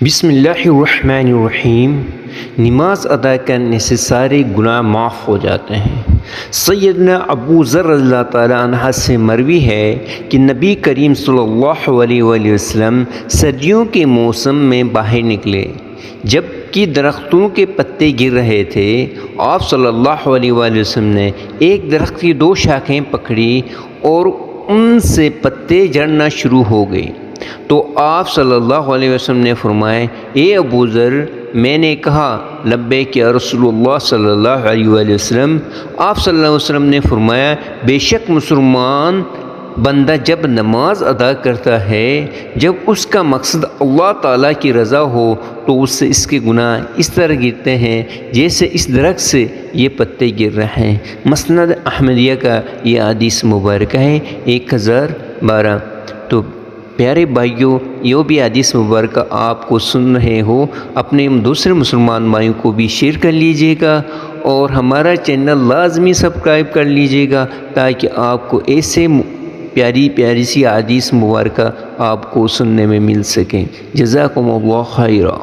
بسم اللہ الرحمن الرحیم۔ نماز ادا کرنے سے سارے گناہ معاف ہو جاتے ہیں۔ سیدنا ابو ذر رضی اللہ تعالیٰ عنہ سے مروی ہے کہ نبی کریم صلی اللہ علیہ وآلہ وسلم سردیوں کے موسم میں باہر نکلے جب کہ درختوں کے پتے گر رہے تھے۔ آپ صلی اللہ علیہ وآلہ وسلم نے ایک درخت کی دو شاخیں پکڑی اور ان سے پتے جھڑنا شروع ہو گئے تو آپ صلی اللہ علیہ وسلم نے فرمایا، اے ابو ذر، میں نے کہا لبیک یا رسول اللہ صلی اللہ علیہ وآلہ وسلم۔ آپ صلی اللہ علیہ وسلم نے فرمایا، بے شک مسلمان بندہ جب نماز ادا کرتا ہے، جب اس کا مقصد اللہ تعالیٰ کی رضا ہو تو اس سے اس کے گناہ اس طرح گرتے ہیں جیسے اس درخت سے یہ پتے گر رہے ہیں۔ مسند احمدیہ کا یہ حدیث مبارکہ ہے 1012۔ تو پیارے بھائیوں، یہ بھی حدیث مبارکہ آپ کو سن رہے ہو، اپنے دوسرے مسلمان بھائیوں کو بھی شیئر کر لیجئے گا اور ہمارا چینل لازمی سبسکرائب کر لیجئے گا تاکہ آپ کو ایسے پیاری پیاری سی حدیث مبارکہ آپ کو سننے میں مل سکیں۔ جزاکم اللہ خیرا۔